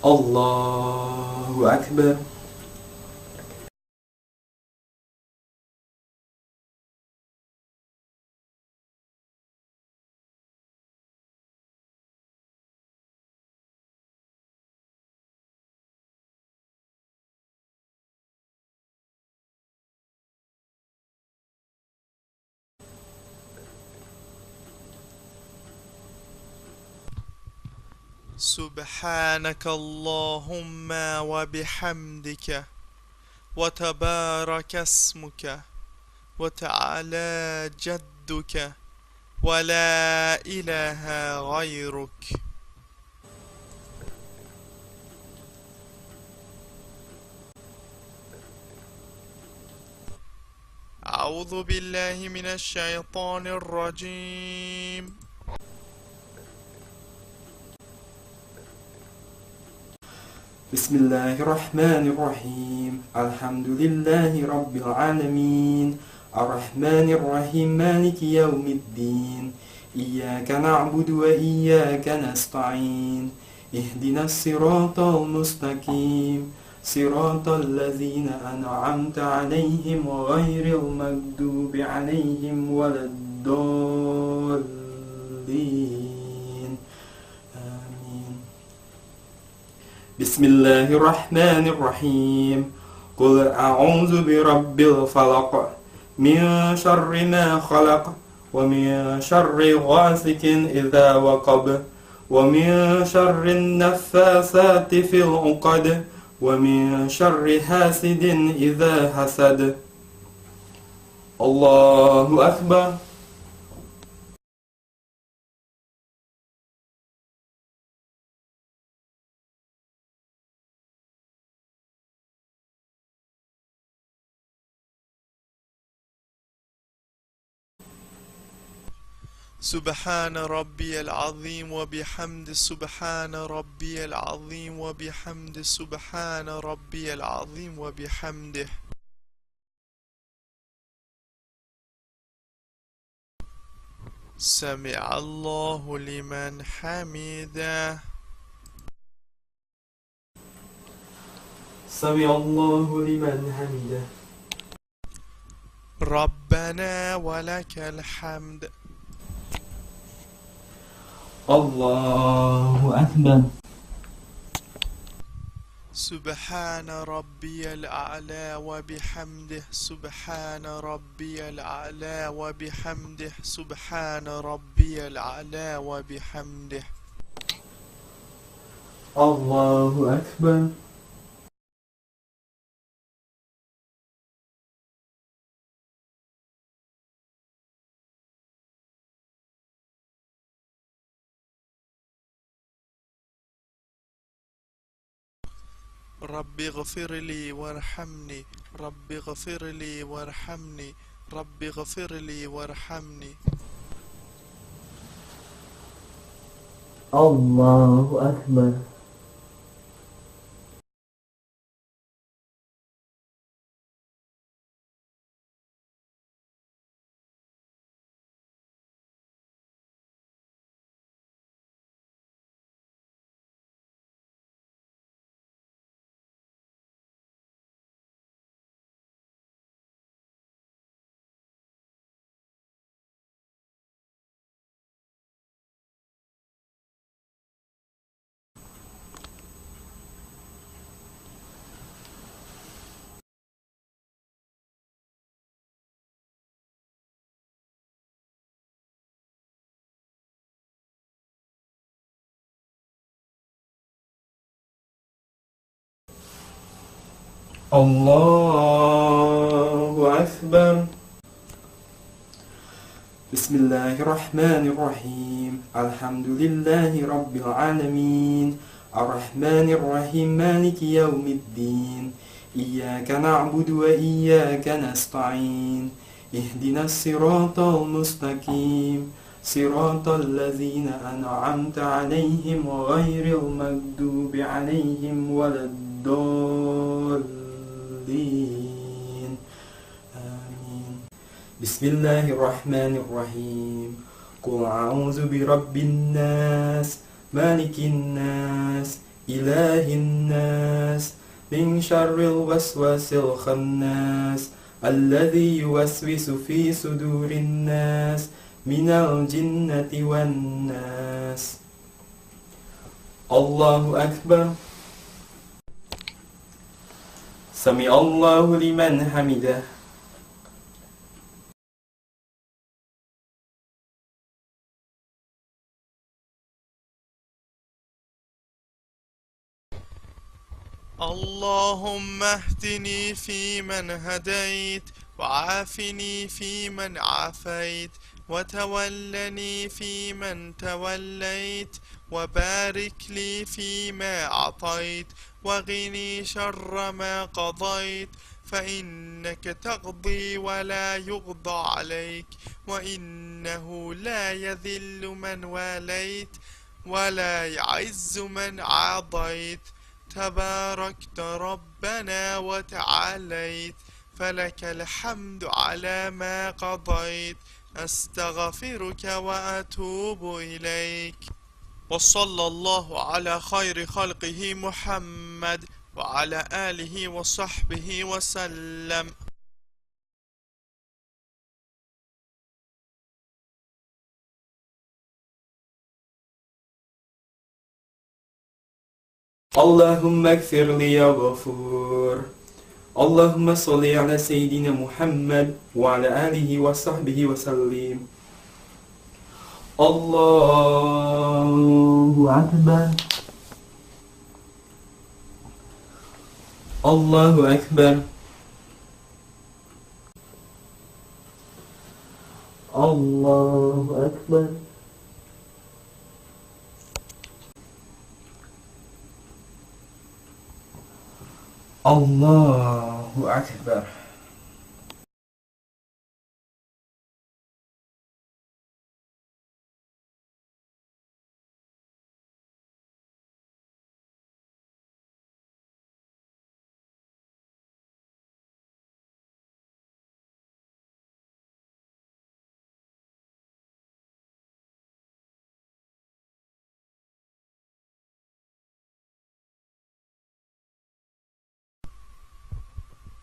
الله أكبر. سبحانك اللهم وبحمدك وتبارك اسمك وتعالى جدك ولا إله غيرك. أعوذ بالله من الشيطان الرجيم. بسم الله الرحمن الرحيم. الحمد لله رب العالمين، الرحمن الرحيم، مالك يوم الدين، إياك نعبد وإياك نستعين، اهدنا الصراط المستقيم، صراط الذين أنعمت عليهم غير المغضوب عليهم ولا الضالين. آمين. بسم الله الرحمن الرحيم. قل أعوذ برب الفلق، من شر ما خلق، ومن شر غاسق إذا وقب، ومن شر النفاثات في العقد، ومن شر حاسد إذا حسد. الله أكبر. سبحان ربي العظيم وبحمد سبحان ربي العظيم وبحمد سبحان ربي العظيم وبحمده. سمع الله لمن حمده. سمع الله لمن حمده. ربنا ولك الحمد. الله أكبر. سبحان ربي الأعلى وبحمده سبحان ربي الأعلى وبحمده سبحان ربي الأعلى وبحمده. الله أكبر. رب اغفر لي وارحمني رب اغفر لي وارحمني رب اغفر لي وارحمني. الله أكبر. الله أكبر. بسم الله الرحمن الرحيم. الحمد لله رب العالمين، الرحمن الرحيم، مالك يوم الدين، إياك نعبد وإياك نستعين، اهدنا الصراط المستقيم، صراط الذين أنعمت عليهم غير المغضوب عليهم ولا الضالين. آمين. بسم الله الرحمن الرحيم. قل أعوذ برب الناس، مالك الناس، إله الناس من شر الوسواس الخناس الذي يوسوس في صدور الناس من الجنة والناس. الله أكبر. سمع الله لمن حمده. اللهم اهدني فيمن هديت، وعافني فيمن عافيت، وتولني فيمن توليت، وبارك لي فيما أعطيت، وقني شر ما قضيت، فإنك تقضي ولا يقضى عليك، وإنه لا يذل من واليت ولا يعز من عاديت، تباركت ربنا وتعاليت، فلك الحمد على ما قضيت، أستغفرك وأتوب إليك. وصلى الله على خير خلقه محمد وعلى آله وصحبه وسلم. اللهم اغفر لي يا غفور. اللهم صل على سيدنا محمد وعلى آله وصحبه وسلم. الله أكبر. الله أكبر. الله أكبر. الله أكبر.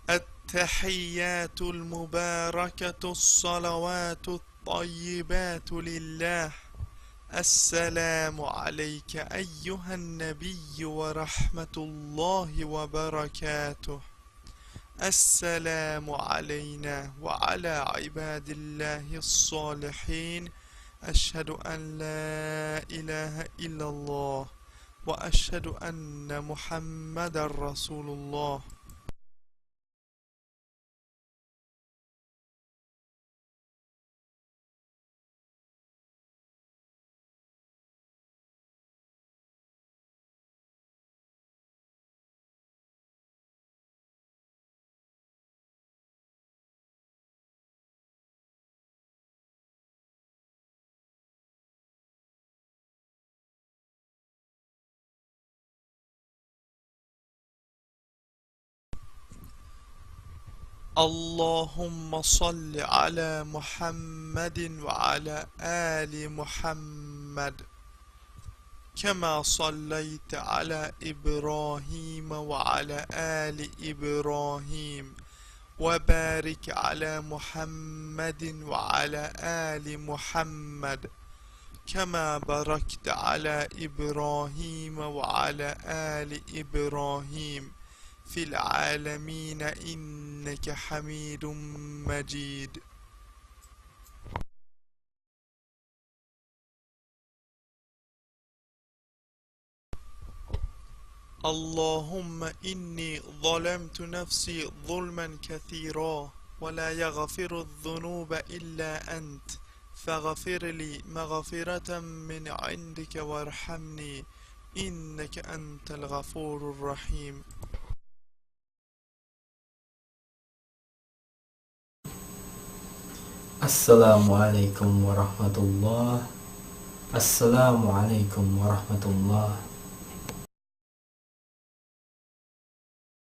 التحيات المباركة الصلوات الطيبات لله. السلام عليك أيها النبي ورحمة الله وبركاته. السلام علينا وعلى عباد الله الصالحين. أشهد أن لا إله إلا الله وأشهد أن محمدا رسول الله. اللهم صل على محمد وعلى آل محمد كما صليت على إبراهيم وعلى آل إبراهيم، وبارك على محمد وعلى آل محمد كما باركت على إبراهيم وعلى آل إبراهيم في العالمين إنك حميد مجيد. اللهم إني ظلمت نفسي ظلما كثيرا ولا يغفر الذنوب إلا أنت، فاغفر لي مغفرة من عندك وارحمني إنك أنت الغفور الرحيم. Assalamualaikum warahmatullah. Assalamualaikum warahmatullah.